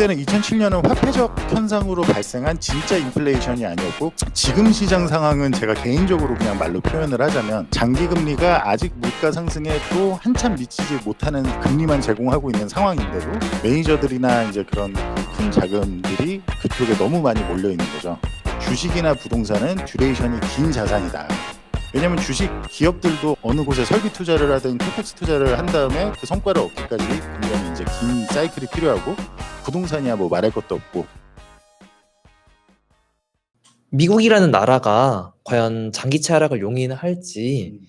그때는 2007년은 화폐적 현상으로 발생한 진짜 인플레이션이 아니었고, 지금 시장 상황은 제가 개인적으로 그냥 말로 표현을 하자면 장기금리가 아직 물가 상승에 또 한참 미치지 못하는 금리만 제공하고 있는 상황인데도 매니저들이나 이제 그런 큰 자금들이 그쪽에 너무 많이 몰려 있는 거죠. 주식이나 부동산은 듀레이션이 긴 자산이다. 왜냐면 주식 기업들도 어느 곳에 설비 투자를 하든 캐펙스 투자를 한 다음에 그 성과를 얻기까지 굉장히 이제 긴 사이클이 필요하고, 부동산이야 뭐 말할 것도 없고. 미국이라는 나라가 과연 장기채 하락을 용인할지,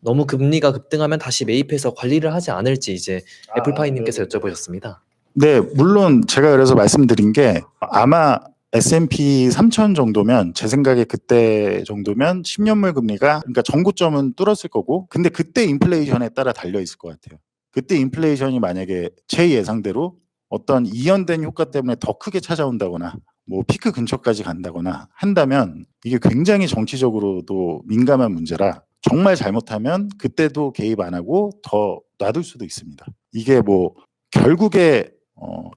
너무 금리가 급등하면 다시 매입해서 관리를 하지 않을지 이제 애플파이님께서 여쭤보셨습니다. 네, 물론 제가 그래서 말씀드린 게 아마 S&P 3000 정도면, 제 생각에 그때 정도면 10년물 금리가, 그러니까 정고점은 뚫었을 거고, 근데 그때 인플레이션에 따라 달려 있을 것 같아요. 그때 인플레이션이 만약에 제 예상대로 어떤 이연된 효과 때문에 더 크게 찾아온다거나 뭐 피크 근처까지 간다거나 한다면 이게 굉장히 정치적으로도 민감한 문제라 정말 잘못하면 그때도 개입 안 하고 더 놔둘 수도 있습니다. 이게 뭐 결국에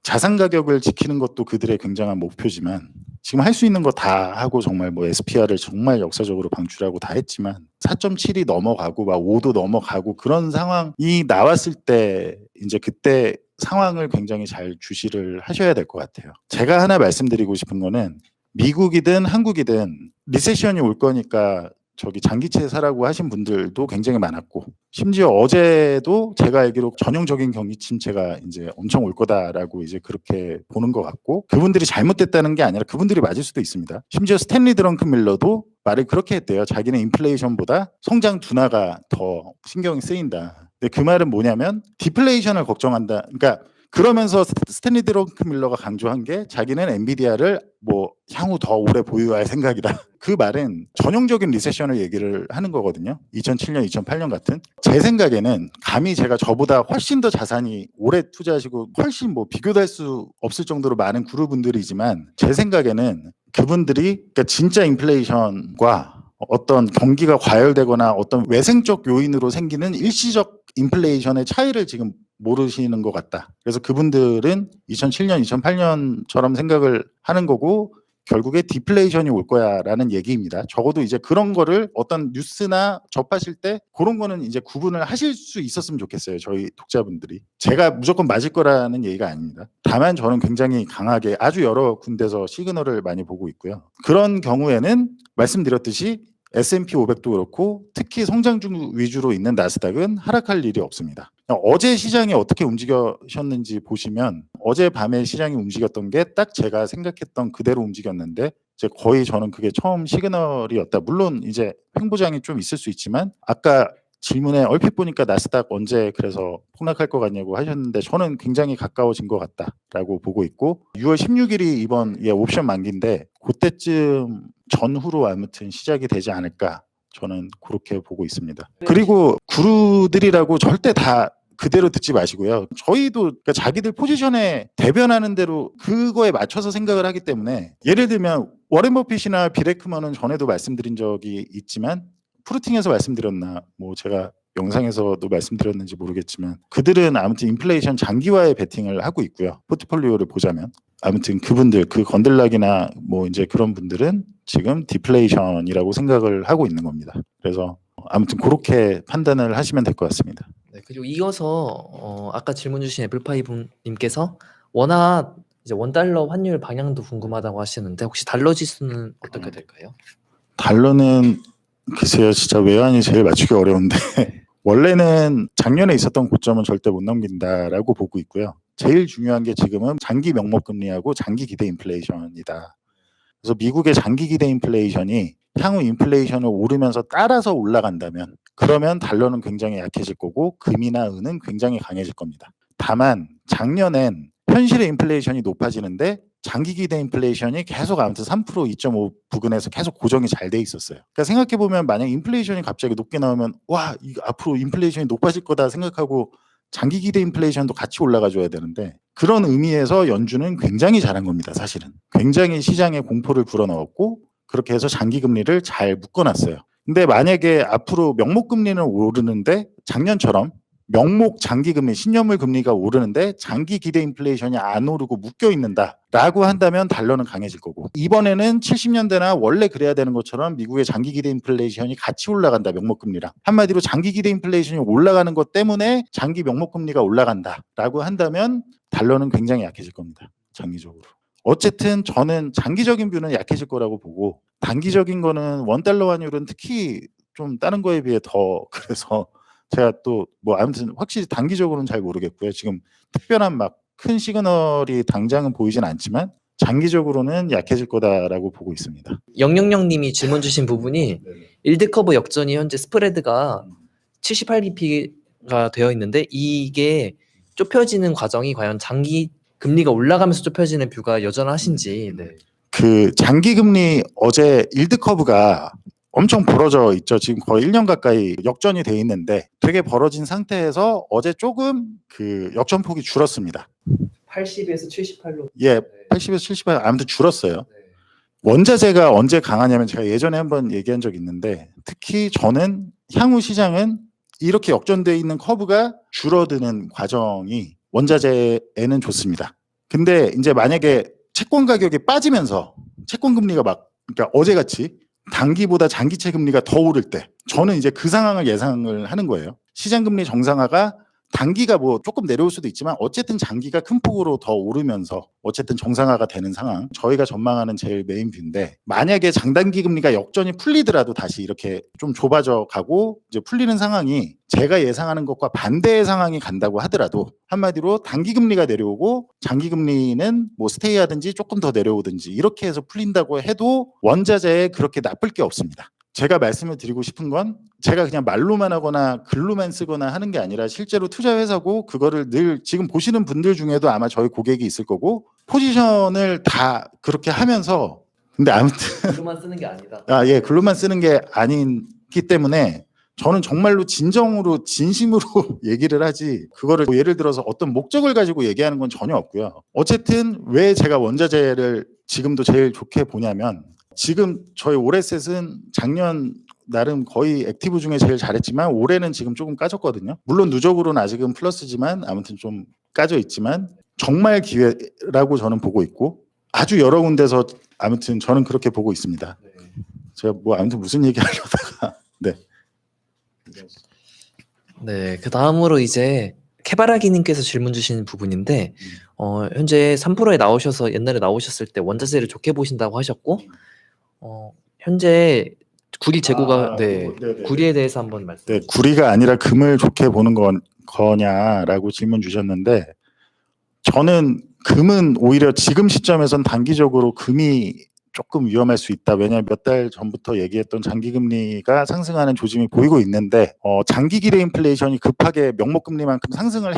자산 가격을 지키는 것도 그들의 굉장한 목표지만, 지금 할 수 있는 거 다 하고 정말 뭐 SPR을 정말 역사적으로 방출하고 다 했지만 4.7이 넘어가고 막 5도 넘어가고 그런 상황이 나왔을 때 이제 그때 상황을 굉장히 잘 주시를 하셔야 될 것 같아요. 제가 하나 말씀드리고 싶은 거는, 미국이든 한국이든 리세션이 올 거니까 저기 장기채 사라고 하신 분들도 굉장히 많았고, 심지어 어제도 제가 알기로 전형적인 경기 침체가 이제 엄청 올 거다라고 이제 그렇게 보는 것 같고, 그분들이 잘못됐다는 게 아니라 그분들이 맞을 수도 있습니다. 심지어 스탠리 드렁큰밀러도 말을 그렇게 했대요. 자기는 인플레이션보다 성장 둔화가 더 신경이 쓰인다. 근데 그 말은 뭐냐면 디플레이션을 걱정한다. 그러니까 그러면서 스탠리 드렁큰밀러가 강조한 게 자기는 엔비디아를 뭐 향후 더 오래 보유할 생각이다. 그 말은 전형적인 리세션을 얘기를 하는 거거든요. 2007년, 2008년 같은. 제 생각에는 감히 제가 저보다 훨씬 더 자산이 오래 투자하시고 훨씬 뭐 비교도 할 수 없을 정도로 많은 그룹분들이지만, 제 생각에는 그분들이 그러니까 진짜 인플레이션과 어떤 경기가 과열되거나 어떤 외생적 요인으로 생기는 일시적 인플레이션의 차이를 지금 모르시는 것 같다. 그래서 그분들은 2007년, 2008년처럼 생각을 하는 거고 결국에 디플레이션이 올 거야라는 얘기입니다. 적어도 이제 그런 거를 어떤 뉴스나 접하실 때 그런 거는 이제 구분을 하실 수 있었으면 좋겠어요. 저희 독자분들이. 제가 무조건 맞을 거라는 얘기가 아닙니다. 다만 저는 굉장히 강하게 아주 여러 군데서 시그널을 많이 보고 있고요. 그런 경우에는 말씀드렸듯이 S&P 500도 그렇고 특히 성장주 위주로 있는 나스닥은 하락할 일이 없습니다. 어제 시장이 어떻게 움직이셨는지 보시면 어젯밤에 시장이 움직였던 게 딱 제가 생각했던 그대로 움직였는데, 이제 거의 저는 그게 처음 시그널이었다. 물론 이제 횡보장이 좀 있을 수 있지만, 아까 질문에 얼핏 보니까 나스닥 언제 그래서 폭락할 것 같냐고 하셨는데 저는 굉장히 가까워진 것 같다라고 보고 있고, 6월 16일이 이번 옵션 만기인데 그때쯤 전후로 아무튼 시작이 되지 않을까, 저는 그렇게 보고 있습니다. 그리고 구루들이라고 절대 다 그대로 듣지 마시고요. 저희도 그러니까 자기들 포지션에 대변하는 대로 그거에 맞춰서 생각을 하기 때문에, 예를 들면 워렌 버핏이나 빌 에크먼은 전에도 말씀드린 적이 있지만, 프루팅에서 말씀드렸나 뭐 제가 영상에서도 말씀드렸는지 모르겠지만, 그들은 아무튼 인플레이션 장기화에 베팅을 하고 있고요. 포트폴리오를 보자면 아무튼 그분들 그 건들락이나 뭐 이제 그런 분들은 지금 디플레이션이라고 생각을 하고 있는 겁니다. 그래서 아무튼 그렇게 판단을 하시면 될 것 같습니다. 네, 그리고 이어서 아까 질문 주신 애플파이님께서 워낙 이제 원달러 환율 방향도 궁금하다고 하시는데 혹시 달러 지수는 어떻게 될까요? 달러는 글쎄요, 진짜 외환이 제일 맞추기 어려운데 원래는 작년에 있었던 고점은 절대 못 넘긴다라고 보고 있고요. 제일 중요한 게 지금은 장기 명목금리하고 장기 기대 인플레이션이다. 그래서 미국의 장기 기대 인플레이션이 향후 인플레이션을 오르면서 따라서 올라간다면, 그러면 달러는 굉장히 약해질 거고 금이나 은은 굉장히 강해질 겁니다. 다만 작년엔 현실의 인플레이션이 높아지는데 장기 기대 인플레이션이 계속 아무튼 3% 2.5 부근에서 계속 고정이 잘 돼 있었어요. 그러니까 생각해 보면 만약 인플레이션이 갑자기 높게 나오면 와, 이거 앞으로 인플레이션이 높아질 거다 생각하고 장기 기대 인플레이션도 같이 올라가 줘야 되는데, 그런 의미에서 연준은 굉장히 잘한 겁니다. 사실은 굉장히 시장에 공포를 불어넣었고 그렇게 해서 장기 금리를 잘 묶어놨어요. 근데 만약에 앞으로 명목 금리는 오르는데 작년처럼 명목 장기금리, 신년물 금리가 오르는데 장기 기대 인플레이션이 안 오르고 묶여 있는다라고 한다면 달러는 강해질 거고, 이번에는 70년대나 원래 그래야 되는 것처럼 미국의 장기 기대 인플레이션이 같이 올라간다, 명목 금리랑. 한마디로 장기 기대 인플레이션이 올라가는 것 때문에 장기 명목 금리가 올라간다라고 한다면 달러는 굉장히 약해질 겁니다, 장기적으로. 어쨌든 저는 장기적인 뷰는 약해질 거라고 보고, 단기적인 거는 원달러 환율은 특히 좀 다른 거에 비해 더 그래서 제가 또 뭐 아무튼 확실히 단기적으로는 잘 모르겠고요. 지금 특별한 막 큰 시그널이 당장은 보이진 않지만 장기적으로는 약해질 거다라고 보고 있습니다. 000님이 질문 주신 부분이 일드 커브 역전이 현재 스프레드가 78bp가 되어 있는데 이게 좁혀지는 과정이 과연 장기 금리가 올라가면서 좁혀지는 뷰가 여전하신지. 네. 그 장기 금리 어제 일드 커브가 엄청 벌어져 있죠. 지금 거의 1년 가까이 역전이 돼 있는데 되게 벌어진 상태에서 어제 조금 그 역전폭이 줄었습니다. 80에서 78로. 예, 80에서 78 아무튼 줄었어요. 원자재가 언제 강하냐면 제가 예전에 한번 얘기한 적 있는데, 특히 저는 향후 시장은 이렇게 역전돼 있는 커브가 줄어드는 과정이 원자재에는 좋습니다. 근데 이제 만약에 채권 가격이 빠지면서 채권 금리가 막, 그러니까 어제같이 단기보다 장기채 금리가 더 오를 때 저는 이제 그 상황을 예상을 하는 거예요. 시장 금리 정상화가 단기가 뭐 조금 내려올 수도 있지만 어쨌든 장기가 큰 폭으로 더 오르면서 어쨌든 정상화가 되는 상황, 저희가 전망하는 제일 메인 뷰인데, 만약에 장단기 금리가 역전이 풀리더라도 다시 이렇게 좀 좁아져 가고 이제 풀리는 상황이 제가 예상하는 것과 반대의 상황이 간다고 하더라도, 한마디로 단기 금리가 내려오고 장기 금리는 뭐 스테이하든지 조금 더 내려오든지 이렇게 해서 풀린다고 해도 원자재에 그렇게 나쁠 게 없습니다. 제가 말씀을 드리고 싶은 건 제가 그냥 말로만 하거나 글로만 쓰거나 하는 게 아니라 실제로 투자 회사고, 그거를 늘 지금 보시는 분들 중에도 아마 저희 고객이 있을 거고, 포지션을 다 그렇게 하면서, 근데 아무튼 글로만 쓰는 게 아니다. 예, 글로만 쓰는 게 아니기 때문에 저는 정말로 진정으로 진심으로 얘기를 하지, 그거를 뭐 예를 들어서 어떤 목적을 가지고 얘기하는 건 전혀 없고요. 어쨌든 왜 제가 원자재를 지금도 제일 좋게 보냐면, 지금 저희 올해셋은 작년 나름 거의 액티브 중에 제일 잘했지만 올해는 지금 조금 까졌거든요. 물론 누적으로는 아직은 플러스지만 아무튼 좀 까져 있지만 정말 기회라고 저는 보고 있고, 아주 여러 군데서 아무튼 저는 그렇게 보고 있습니다. 제가 뭐 아무튼 무슨 얘기 하려다가 네, 그 다음으로 이제 케바라기님께서 질문 주신 부분인데, 현재 3프로에 나오셔서 옛날에 나오셨을 때 원자재를 좋게 보신다고 하셨고, 현재 구리 재고가 구리에 대해서 한번 말씀. 네, 구리가 아니라 금을 좋게 보는 거냐라고 질문 주셨는데, 저는 금은 오히려 지금 시점에선 단기적으로 금이 조금 위험할 수 있다. 왜냐하면 몇 달 전부터 얘기했던 장기금리가 상승하는 조짐이 보이고 있는데, 장기 기대 인플레이션이 급하게 명목금리만큼 상승을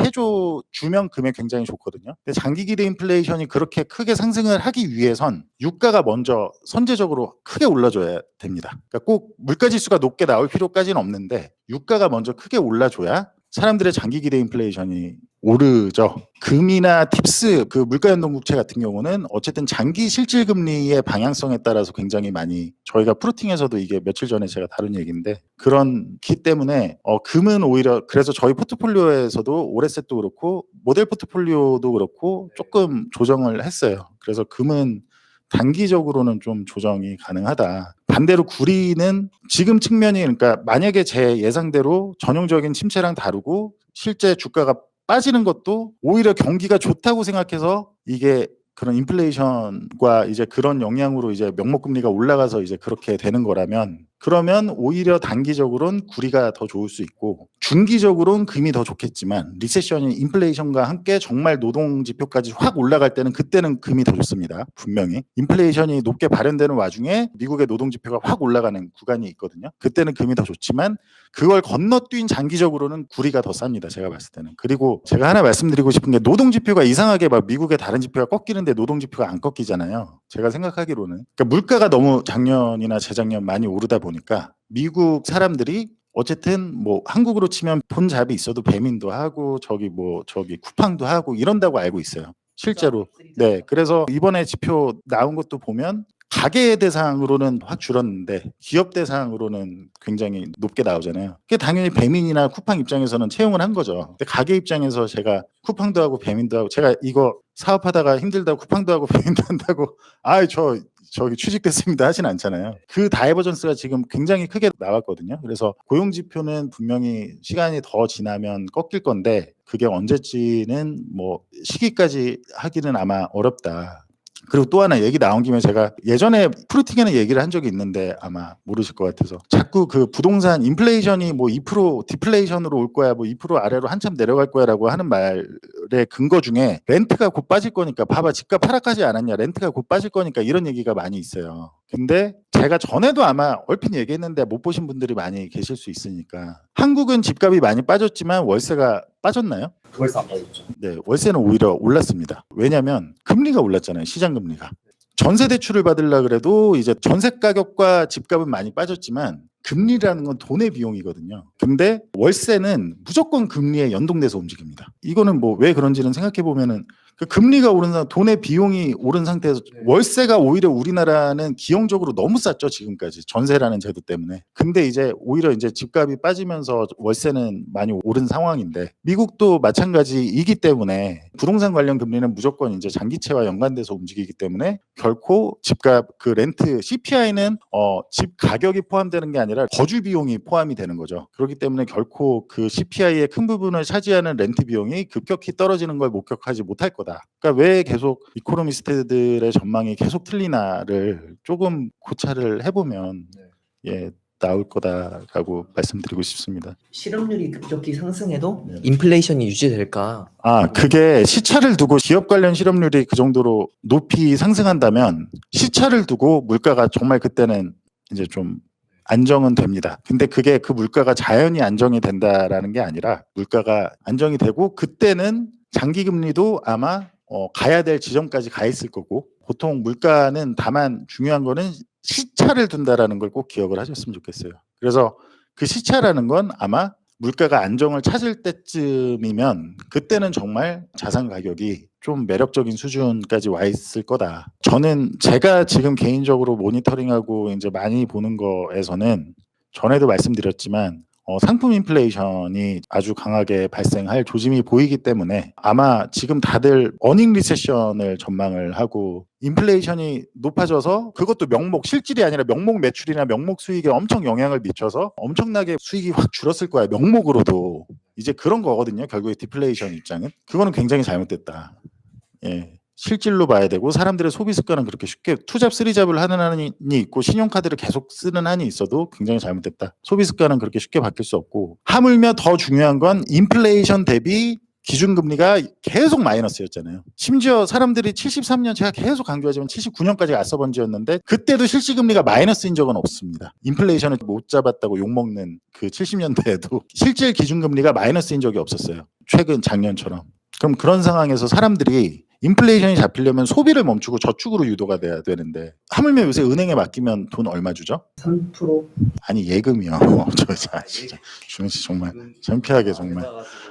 주면 금에 굉장히 좋거든요. 근데 장기 기대 인플레이션이 그렇게 크게 상승을 하기 위해선 유가가 먼저 선제적으로 크게 올라줘야 됩니다. 그러니까 꼭 물가지수가 높게 나올 필요까지는 없는데 유가가 먼저 크게 올라줘야 사람들의 장기 기대 인플레이션이 오르죠. 금이나 팁스, 그 물가연동국채 같은 경우는 어쨌든 장기 실질 금리의 방향성에 따라서 굉장히 많이, 저희가 프루팅에서도 이게 며칠 전에 제가 다룬 얘기인데, 그런기 때문에 금은 오히려, 그래서 저희 포트폴리오에서도 올해셋도 그렇고 모델 포트폴리오도 그렇고 조금 조정을 했어요. 그래서 금은 단기적으로는 좀 조정이 가능하다. 반대로 구리는 지금 측면이, 그러니까 만약에 제 예상대로 전형적인 침체랑 다르고 실제 주가가 빠지는 것도 오히려 경기가 좋다고 생각해서 이게 그런 인플레이션과 이제 그런 영향으로 이제 명목금리가 올라가서 이제 그렇게 되는 거라면, 그러면 오히려 단기적으로는 구리가 더 좋을 수 있고 중기적으로는 금이 더 좋겠지만, 리세션이 인플레이션과 함께 정말 노동 지표까지 확 올라갈 때는 그때는 금이 더 좋습니다. 분명히 인플레이션이 높게 발현되는 와중에 미국의 노동 지표가 확 올라가는 구간이 있거든요. 그때는 금이 더 좋지만 그걸 건너뛴 장기적으로는 구리가 더 쌉니다, 제가 봤을 때는. 그리고 제가 하나 말씀드리고 싶은 게, 노동 지표가 이상하게 막 미국의 다른 지표가 꺾이는데 노동 지표가 안 꺾이잖아요, 제가 생각하기로는. 그러니까 물가가 너무 작년이나 재작년 많이 오르다 보니까 미국 사람들이 어쨌든 뭐 한국으로 치면 폰잡이 있어도 배민도 하고 저기 쿠팡도 하고 이런다고 알고 있어요, 실제로. 네, 그래서 이번에 지표 나온 것도 보면 가계 대상으로는 확 줄었는데 기업 대상으로는 굉장히 높게 나오잖아요. 그게 당연히 배민이나 쿠팡 입장에서는 채용을 한 거죠. 근데 가계 입장에서 제가 쿠팡도 하고 배민도 하고 제가 이거 사업하다가 힘들다고 쿠팡도 하고 배민도 한다고 저기 취직됐습니다 하진 않잖아요. 그 다이버전스가 지금 굉장히 크게 나왔거든요. 그래서 고용 지표는 분명히 시간이 더 지나면 꺾일 건데 그게 언제지는 뭐 시기까지 하기는 아마 어렵다. 그리고 또 하나 얘기 나온 김에 제가 예전에 프루팅에는 얘기를 한 적이 있는데 아마 모르실 것 같아서 자꾸 그 부동산 인플레이션이 뭐 2% 디플레이션으로 올 거야 뭐 2% 아래로 한참 내려갈 거야라고 하는 말의 근거 중에 렌트가 곧 빠질 거니까 봐봐 집값 하락하지 않았냐 렌트가 곧 빠질 거니까 이런 얘기가 많이 있어요. 근데 제가 전에도 아마 얼핏 얘기했는데 못 보신 분들이 많이 계실 수 있으니까 한국은 집값이 많이 빠졌지만 월세가 빠졌나요? 월세 안 빠졌죠. 네, 월세는 오히려 올랐습니다. 왜냐하면 금리가 올랐잖아요. 시장 금리가. 전세 대출을 받으려 그래도 이제 전세 가격과 집값은 많이 빠졌지만 금리라는 건 돈의 비용이거든요. 근데 월세는 무조건 금리에 연동돼서 움직입니다. 이거는 뭐 왜 그런지는 생각해 보면은 그 금리가 오른 돈의 비용이 오른 상태에서 월세가 오히려 우리나라는 기형적으로 너무 쌌죠 지금까지 전세라는 제도 때문에. 근데 이제 오히려 이제 집값이 빠지면서 월세는 많이 오른 상황인데 미국도 마찬가지이기 때문에 부동산 관련 금리는 무조건 이제 장기채와 연관돼서 움직이기 때문에 결코 집값 그 렌트 CPI는 집 가격이 포함되는 게 아니라 거주 비용이 포함이 되는 거죠. 그렇기 때문에 결코 그 CPI의 큰 부분을 차지하는 렌트 비용이 급격히 떨어지는 걸 목격하지 못할 거다. 그러니까 왜 계속 이코노미스트들의 전망이 계속 틀리나를 조금 고찰을 해보면 예 나올 거다라고 말씀드리고 싶습니다. 실업률이 급격히 상승해도 네. 인플레이션이 유지될까? 그게 시차를 두고 기업 관련 실업률이 그 정도로 높이 상승한다면 시차를 두고 물가가 정말 그때는 이제 좀 안정은 됩니다. 근데 그게 그 물가가 자연히 안정이 된다라는 게 아니라 물가가 안정이 되고 그때는 장기 금리도 아마 가야 될 지점까지 가 있을 거고 보통 물가는 다만 중요한 거는 시차를 둔다라는 걸 꼭 기억을 하셨으면 좋겠어요. 그래서 그 시차라는 건 아마 물가가 안정을 찾을 때쯤이면 그때는 정말 자산 가격이 좀 매력적인 수준까지 와 있을 거다. 저는 제가 지금 개인적으로 모니터링하고 이제 많이 보는 거에서는 전에도 말씀드렸지만 상품 인플레이션이 아주 강하게 발생할 조짐이 보이기 때문에 아마 지금 다들 어닝 리세션을 전망을 하고 인플레이션이 높아져서 그것도 명목 실질이 아니라 명목 매출이나 명목 수익에 엄청 영향을 미쳐서 엄청나게 수익이 확 줄었을 거야 명목으로도 이제 그런 거거든요. 결국에 디플레이션 입장은 그거는 굉장히 잘못됐다. 예. 실질로 봐야 되고 사람들의 소비 습관은 그렇게 쉽게 투잡 쓰리잡을 하는 한이 있고 신용카드를 계속 쓰는 한이 있어도 굉장히 잘못됐다. 소비 습관은 그렇게 쉽게 바뀔 수 없고 하물며 더 중요한 건 인플레이션 대비 기준금리가 계속 마이너스였잖아요. 심지어 사람들이 73년 제가 계속 강조하지만 79년까지 앞서 번지였는데 그때도 실질금리가 마이너스인 적은 없습니다. 인플레이션을 못 잡았다고 욕먹는 그 70년대에도 실질 기준금리가 마이너스인 적이 없었어요. 최근 작년처럼. 그럼 그런 상황에서 사람들이 인플레이션이 잡히려면 소비를 멈추고 저축으로 유도가 돼야 되는데 하물며 요새 은행에 맡기면 돈 얼마 주죠? 3%? 아니 예금이요. 진짜 주은 씨 정말 창피하게 정말.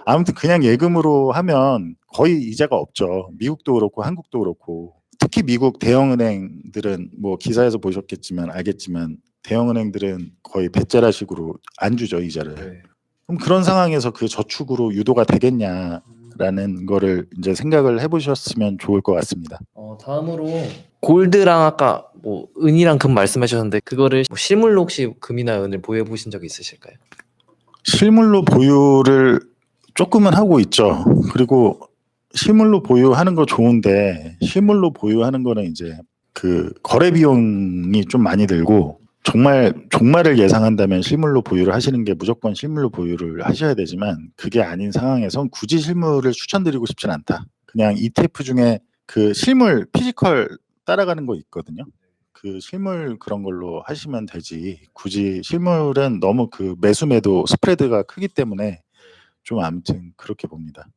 아무튼 그냥 예금으로 하면 거의 이자가 없죠. 미국도 그렇고 한국도 그렇고 특히 미국 대형은행들은 뭐 기사에서 보셨겠지만 알겠지만 대형은행들은 거의 배째라식으로 안 주죠 이자를. 네. 그럼 그런 상황에서 그 저축으로 유도가 되겠냐라는 거를 이제 생각을 해보셨으면 좋을 것 같습니다. 다음으로 골드랑 아까 뭐 은이랑 금 말씀하셨는데 그거를 뭐 실물로 혹시 금이나 은을 보유해 보신 적 있으실까요? 실물로 보유를 조금은 하고 있죠. 그리고 실물로 보유하는 거 좋은데 실물로 보유하는 거는 이제 그 거래 비용이 좀 많이 들고 정말 종말을 예상한다면 실물로 보유를 하시는 게 무조건 실물로 보유를 하셔야 되지만 그게 아닌 상황에선 굳이 실물을 추천드리고 싶진 않다. 그냥 ETF 중에 그 실물 피지컬 따라가는 거 있거든요. 그 실물 그런 걸로 하시면 되지. 굳이 실물은 너무 그 매수 매도 스프레드가 크기 때문에 좀 아무튼 그렇게 봅니다.